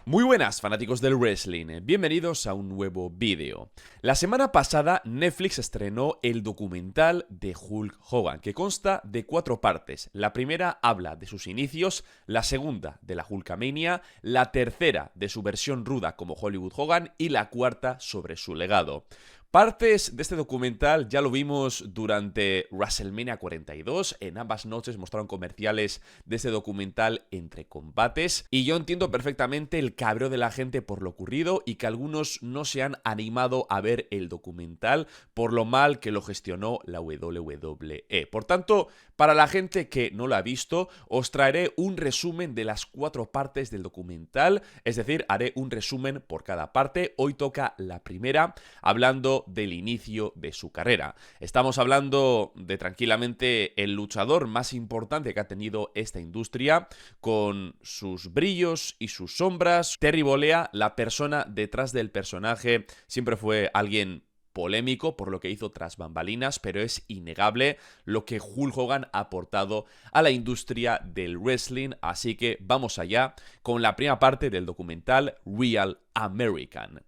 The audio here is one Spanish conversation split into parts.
Muy buenas, fanáticos del wrestling, bienvenidos a un nuevo vídeo. La semana pasada Netflix estrenó el documental de Hulk Hogan, que consta de 4 partes. La primera habla de sus inicios, la segunda de la Hulkamania, la tercera de su versión ruda como Hollywood Hogan y la cuarta sobre su legado. Partes de este documental ya lo vimos durante WrestleMania 42, en ambas noches mostraron comerciales de este documental entre combates, y yo entiendo perfectamente el cabreo de la gente por lo ocurrido y que algunos no se han animado a ver el documental por lo mal que lo gestionó la WWE. Por tanto, para la gente que no lo ha visto, os traeré un resumen de las 4 partes del documental, es decir, haré un resumen por cada parte. Hoy toca la primera, hablando del inicio de su carrera. Estamos hablando de tranquilamente el luchador más importante que ha tenido esta industria, con sus brillos y sus sombras. Terry Bollea, la persona detrás del personaje, siempre fue alguien polémico por lo que hizo tras bambalinas, pero es innegable lo que Hulk Hogan ha aportado a la industria del wrestling, así que vamos allá con la primera parte del documental Real American.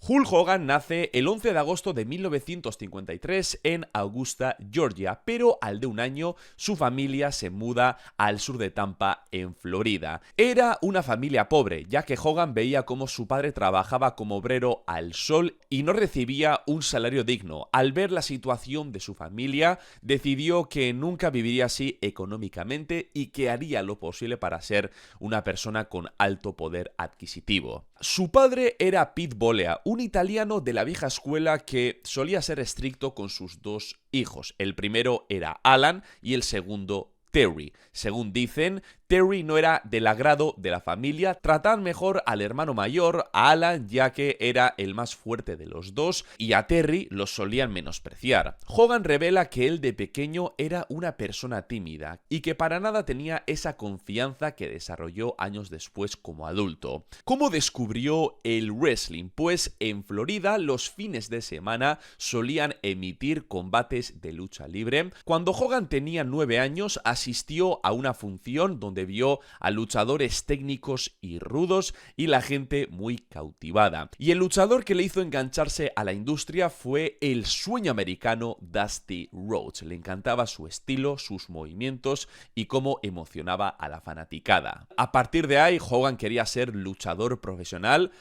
Hulk Hogan nace el 11 de agosto de 1953 en Augusta, Georgia, pero al de un año su familia se muda al sur de Tampa, en Florida. Era una familia pobre, ya que Hogan veía cómo su padre trabajaba como obrero al sol y no recibía un salario digno. Al ver la situación de su familia, decidió que nunca viviría así económicamente y que haría lo posible para ser una persona con alto poder adquisitivo. Su padre era Pete Bollea, un italiano de la vieja escuela que solía ser estricto con sus 2 hijos. El primero era Alan y el segundo Terry. Según dicen, Terry no era del agrado de la familia, trataban mejor al hermano mayor, a Alan, ya que era el más fuerte de los dos, y a Terry lo solían menospreciar. Hogan revela que él de pequeño era una persona tímida y que para nada tenía esa confianza que desarrolló años después como adulto. ¿Cómo descubrió el wrestling? Pues en Florida los fines de semana solían emitir combates de lucha libre. Cuando Hogan tenía 9 años, asistió a una función donde vio a luchadores técnicos y rudos y la gente muy cautivada. Y el luchador que le hizo engancharse a la industria fue el sueño americano Dusty Rhodes. Le encantaba su estilo, sus movimientos y cómo emocionaba a la fanaticada. A partir de ahí, Hogan quería ser luchador profesional.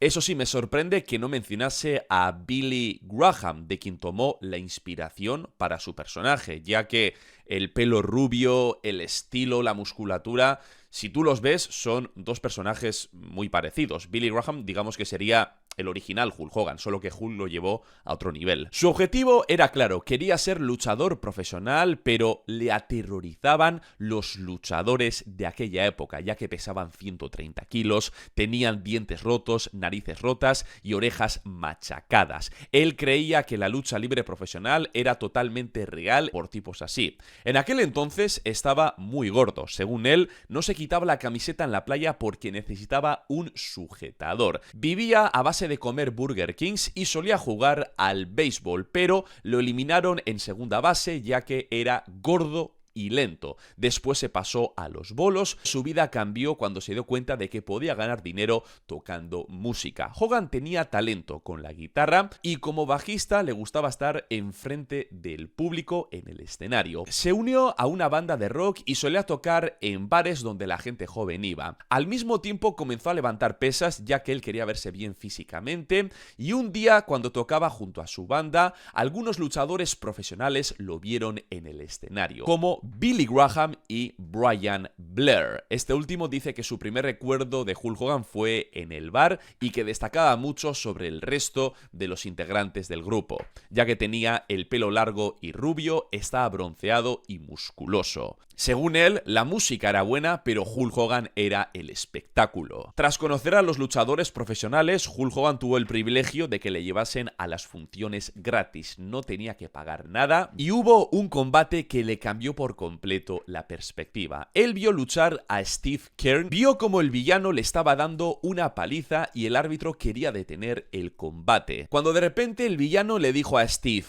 Eso sí, me sorprende que no mencionase a Billy Graham, de quien tomó la inspiración para su personaje, ya que el pelo rubio, el estilo, la musculatura, si tú los ves, son 2 personajes muy parecidos. Billy Graham, digamos que sería el original Hulk Hogan, solo que Hulk lo llevó a otro nivel. Su objetivo era claro, quería ser luchador profesional, pero le aterrorizaban los luchadores de aquella época, ya que pesaban 130 kilos, tenían dientes rotos, narices rotas y orejas machacadas. Él creía que la lucha libre profesional era totalmente real por tipos así. En aquel entonces estaba muy gordo. Según él, no se quitaba la camiseta en la playa porque necesitaba un sujetador. Vivía a base de comer Burger Kings y solía jugar al béisbol, pero lo eliminaron en segunda base ya que era gordo y lento. Después se pasó a los bolos. Su vida cambió cuando se dio cuenta de que podía ganar dinero tocando música. Hogan tenía talento con la guitarra y como bajista le gustaba estar enfrente del público en el escenario. Se unió a una banda de rock y solía tocar en bares donde la gente joven iba. Al mismo tiempo comenzó a levantar pesas ya que él quería verse bien físicamente, y un día cuando tocaba junto a su banda, algunos luchadores profesionales lo vieron en el escenario, como Billy Graham y Brian Blair. Este último dice que su primer recuerdo de Hulk Hogan fue en el bar y que destacaba mucho sobre el resto de los integrantes del grupo, ya que tenía el pelo largo y rubio, estaba bronceado y musculoso. Según él, la música era buena, pero Hulk Hogan era el espectáculo. Tras conocer a los luchadores profesionales, Hulk Hogan tuvo el privilegio de que le llevasen a las funciones gratis, no tenía que pagar nada, y hubo un combate que le cambió por completo la perspectiva. Él vio luchar a Steve Keirn, vio como el villano le estaba dando una paliza y el árbitro quería detener el combate, cuando de repente el villano le dijo a Steve: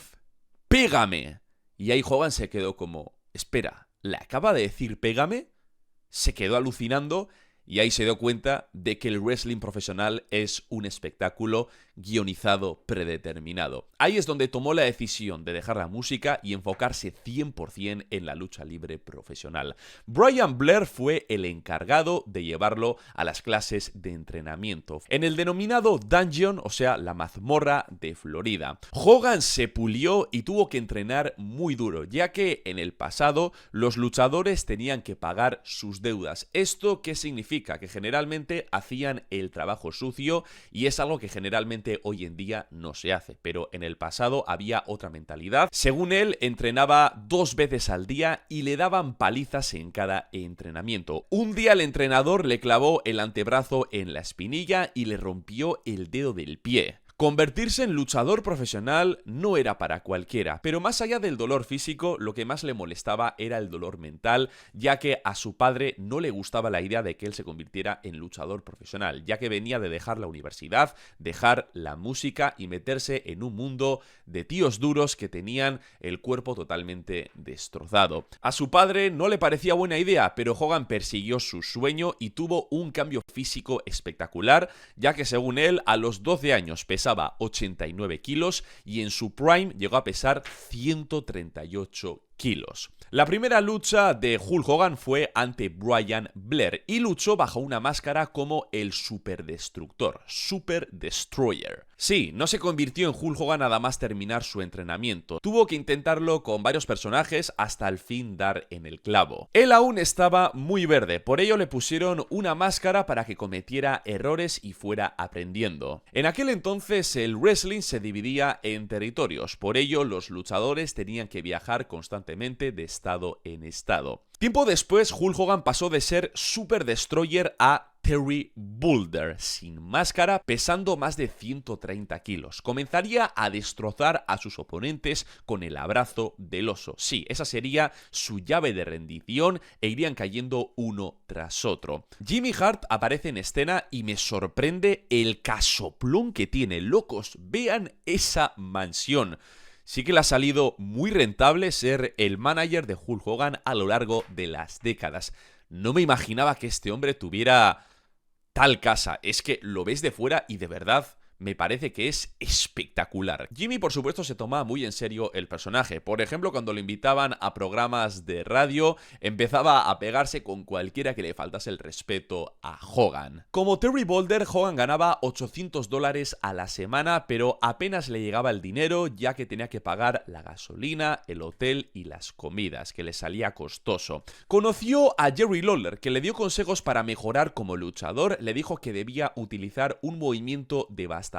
¡pégame! Y ahí Hogan se quedó como: espera, ¿le acaba de decir pégame? Se quedó alucinando Y ahí se dio cuenta de que el wrestling profesional es un espectáculo guionizado, predeterminado. Ahí es donde tomó la decisión de dejar la música y enfocarse 100% en la lucha libre profesional. Brian Blair fue el encargado de llevarlo a las clases de entrenamiento, en el denominado Dungeon, o sea, la mazmorra de Florida. Hogan se pulió y tuvo que entrenar muy duro, ya que en el pasado los luchadores tenían que pagar sus deudas. ¿Esto qué significa? Que generalmente hacían el trabajo sucio y es algo que generalmente hoy en día no se hace, pero en el pasado había otra mentalidad. Según él, entrenaba 2 veces al día y le daban palizas en cada entrenamiento. Un día el entrenador le clavó el antebrazo en la espinilla y le rompió el dedo del pie. Convertirse en luchador profesional no era para cualquiera, pero más allá del dolor físico, lo que más le molestaba era el dolor mental, ya que a su padre no le gustaba la idea de que él se convirtiera en luchador profesional, ya que venía de dejar la universidad, dejar la música y meterse en un mundo de tíos duros que tenían el cuerpo totalmente destrozado. A su padre no le parecía buena idea, pero Hogan persiguió su sueño y tuvo un cambio físico espectacular, ya que según él, a los 12 años pesaba 89 kilos y en su prime llegó a pesar 138 kilos. La primera lucha de Hulk Hogan fue ante Brian Blair y luchó bajo una máscara como el Super Destructor, Super Destroyer. Sí, no se convirtió en Hulk Hogan nada más terminar su entrenamiento. Tuvo que intentarlo con varios personajes hasta al fin dar en el clavo. Él aún estaba muy verde, por ello le pusieron una máscara para que cometiera errores y fuera aprendiendo. En aquel entonces el wrestling se dividía en territorios, por ello los luchadores tenían que viajar constantemente de estado en estado. Tiempo después, Hulk Hogan pasó de ser Super Destroyer a Terry Boulder, sin máscara, pesando más de 130 kilos. Comenzaría a destrozar a sus oponentes con el abrazo del oso. Sí, esa sería su llave de rendición e irían cayendo uno tras otro. Jimmy Hart aparece en escena y me sorprende el casoplón que tiene. Locos, vean esa mansión. Sí que le ha salido muy rentable ser el manager de Hulk Hogan a lo largo de las décadas. No me imaginaba que este hombre tuviera tal casa. Es que lo ves de fuera y de verdad me parece que es espectacular. Jimmy, por supuesto, se toma muy en serio el personaje. Por ejemplo, cuando lo invitaban a programas de radio, empezaba a pegarse con cualquiera que le faltase el respeto a Hogan. Como Terry Boulder, Hogan ganaba $800 a la semana, pero apenas le llegaba el dinero, ya que tenía que pagar la gasolina, el hotel y las comidas, que le salía costoso. Conoció a Jerry Lawler, que le dio consejos para mejorar como luchador. Le dijo que debía utilizar un movimiento devastador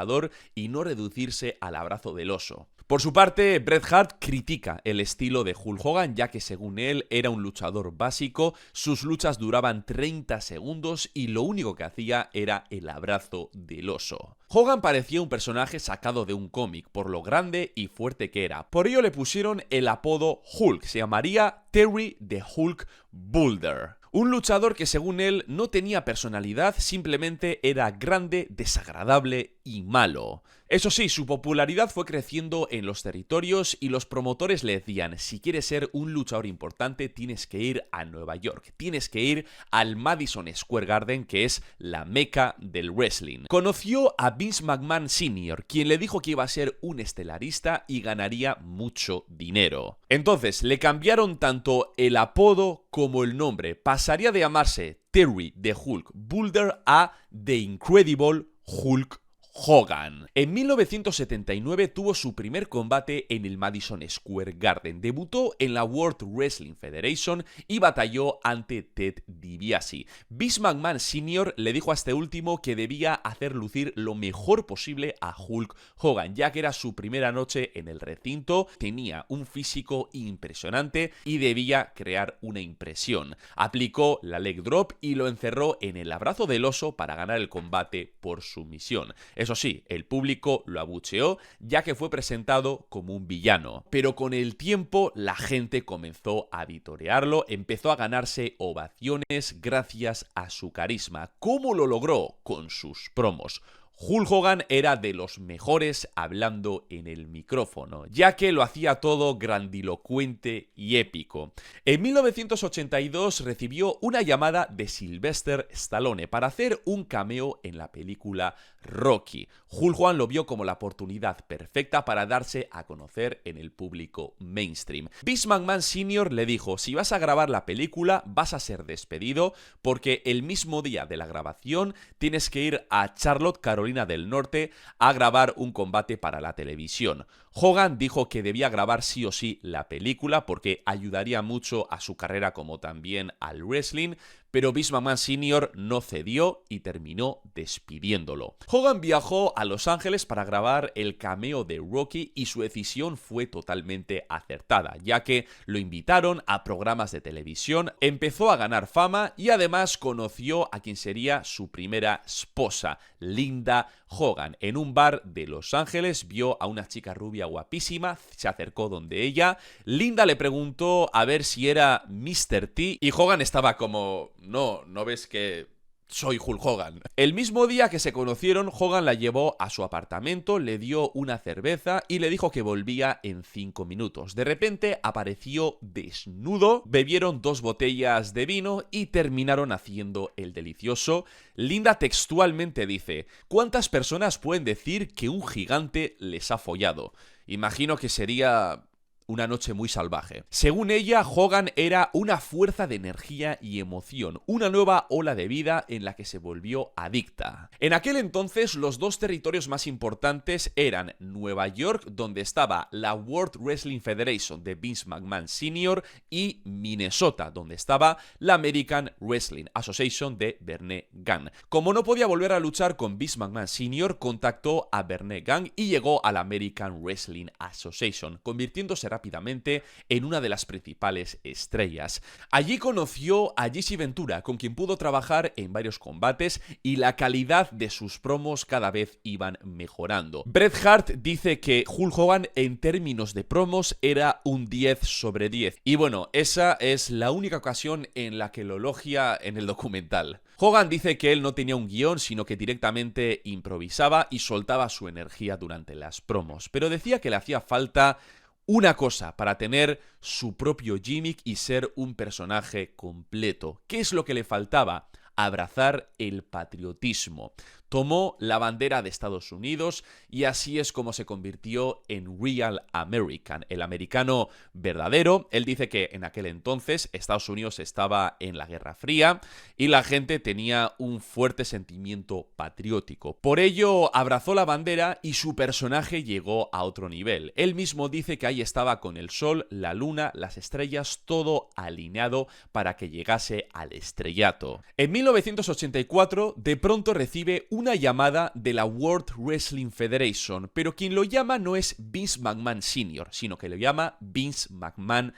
y no reducirse al abrazo del oso. Por su parte, Bret Hart critica el estilo de Hulk Hogan, ya que según él era un luchador básico, sus luchas duraban 30 segundos y lo único que hacía era el abrazo del oso. Hogan parecía un personaje sacado de un cómic por lo grande y fuerte que era. Por ello le pusieron el apodo Hulk, se llamaría Terry the Hulk Boulder. Un luchador que según él no tenía personalidad, simplemente era grande, desagradable y malo. Eso sí, su popularidad fue creciendo en los territorios y los promotores le decían: si quieres ser un luchador importante tienes que ir a Nueva York, tienes que ir al Madison Square Garden, que es la meca del wrestling. Conoció a Vince McMahon Sr., quien le dijo que iba a ser un estelarista y ganaría mucho dinero. Entonces le cambiaron tanto el apodo como el nombre. Pasaría de llamarse Terry the Hulk Boulder a The Incredible Hulk Hogan. En 1979 tuvo su primer combate en el Madison Square Garden. Debutó en la World Wrestling Federation y batalló ante Ted DiBiase. Vince McMahon Sr. le dijo a este último que debía hacer lucir lo mejor posible a Hulk Hogan, ya que era su primera noche en el recinto, tenía un físico impresionante y debía crear una impresión. Aplicó la leg drop y lo encerró en el abrazo del oso para ganar el combate por sumisión. Eso sí, el público lo abucheó, ya que fue presentado como un villano. Pero con el tiempo la gente comenzó a vitorearlo, empezó a ganarse ovaciones gracias a su carisma. ¿Cómo lo logró? Con sus promos. Hulk Hogan era de los mejores hablando en el micrófono, ya que lo hacía todo grandilocuente y épico. En 1982 recibió una llamada de Sylvester Stallone para hacer un cameo en la película Rocky. Hulk Hogan lo vio como la oportunidad perfecta para darse a conocer en el público mainstream. Vince McMahon Sr. le dijo: si vas a grabar la película vas a ser despedido porque el mismo día de la grabación tienes que ir a Charlotte, Carolina del Norte, a grabar un combate para la televisión. Hogan dijo que debía grabar sí o sí la película porque ayudaría mucho a su carrera como también al wrestling, pero Vince McMahon Sr. no cedió y terminó despidiéndolo. Hogan viajó a Los Ángeles para grabar el cameo de Rocky y su decisión fue totalmente acertada, ya que lo invitaron a programas de televisión, empezó a ganar fama y además conoció a quien sería su primera esposa, Linda Hogan. En un bar de Los Ángeles vio a una chica rubia guapísima, se acercó donde ella, Linda le preguntó a ver si era Mr. T y Hogan estaba como: no ves que soy Hulk Hogan. El mismo día que se conocieron, Hogan la llevó a su apartamento, le dio una cerveza y le dijo que volvía en 5 minutos. De repente apareció desnudo, bebieron 2 botellas de vino y terminaron haciendo el delicioso. Linda textualmente dice: ¿cuántas personas pueden decir que un gigante les ha follado? Imagino que sería una noche muy salvaje. Según ella, Hogan era una fuerza de energía y emoción, una nueva ola de vida en la que se volvió adicta. En aquel entonces, los 2 territorios más importantes eran Nueva York, donde estaba la World Wrestling Federation de Vince McMahon Sr., y Minnesota, donde estaba la American Wrestling Association de Verne Gunn. Como no podía volver a luchar con Vince McMahon Sr., contactó a Verne Gunn y llegó a la American Wrestling Association, convirtiéndose rápidamente en una de las principales estrellas. Allí conoció a Jesse Ventura, con quien pudo trabajar en varios combates y la calidad de sus promos cada vez iban mejorando. Bret Hart dice que Hulk Hogan en términos de promos era un 10 sobre 10. Y bueno, esa es la única ocasión en la que lo elogia en el documental. Hogan dice que él no tenía un guión, sino que directamente improvisaba y soltaba su energía durante las promos. Pero decía que le hacía falta una cosa para tener su propio gimmick y ser un personaje completo. ¿Qué es lo que le faltaba? Abrazar el patriotismo. Tomó la bandera de Estados Unidos y así es como se convirtió en Real American, el americano verdadero. Él dice que en aquel entonces Estados Unidos estaba en la Guerra Fría y la gente tenía un fuerte sentimiento patriótico. Por ello abrazó la bandera y su personaje llegó a otro nivel. Él mismo dice que ahí estaba con el sol, la luna, las estrellas, todo alineado para que llegase al estrellato. En 1984, de pronto recibe una llamada de la World Wrestling Federation, pero quien lo llama no es Vince McMahon Sr., sino que lo llama Vince McMahon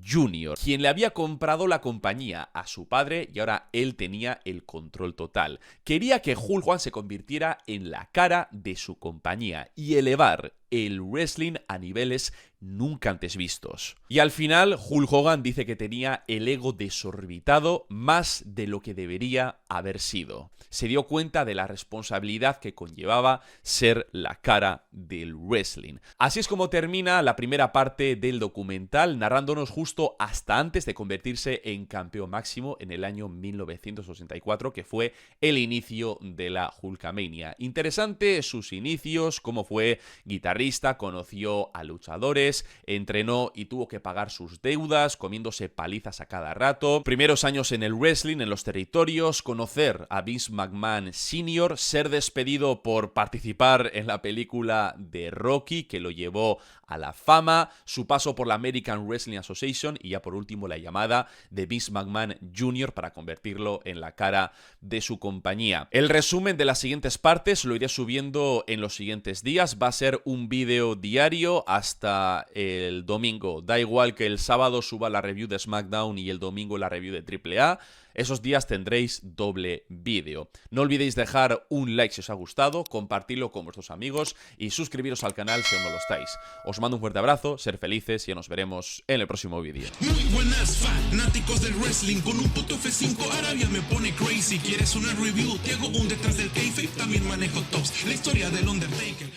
Jr., quien le había comprado la compañía a su padre y ahora él tenía el control total. Quería que Hulk Hogan se convirtiera en la cara de su compañía y elevar el wrestling a niveles nunca antes vistos. Y al final, Hulk Hogan dice que tenía el ego desorbitado más de lo que debería haber sido. Se dio cuenta de la responsabilidad que conllevaba ser la cara del wrestling. Así es como termina la primera parte del documental, narrándonos justo hasta antes de convertirse en campeón máximo en el año 1984, que fue el inicio de la Hulkamania. Interesante sus inicios, cómo fue guitarrista, conoció a luchadores, entrenó y tuvo que pagar sus deudas, comiéndose palizas a cada rato. Primeros años en el wrestling, en los territorios, conocer a Vince McMahon Sr., ser despedido por participar en la película de Rocky, que lo llevó a la fama, su paso por la American Wrestling Association y ya por último la llamada de Vince McMahon Jr. para convertirlo en la cara de su compañía. El resumen de las siguientes partes lo iré subiendo en los siguientes días. Va a ser un un vídeo diario hasta el domingo. Da igual que el sábado suba la review de SmackDown y el domingo la review de AAA. Esos días tendréis doble vídeo. No olvidéis dejar un like si os ha gustado, compartirlo con vuestros amigos y suscribiros al canal si aún no lo estáis. Os mando un fuerte abrazo, ser felices y nos veremos en el próximo vídeo. Muy buenas fanáticos del wrestling, con un puto F5 Arabia me pone crazy. ¿Quieres una review? Te hago un detrás del kayfabe, también manejo tops. La historia del Undertaker.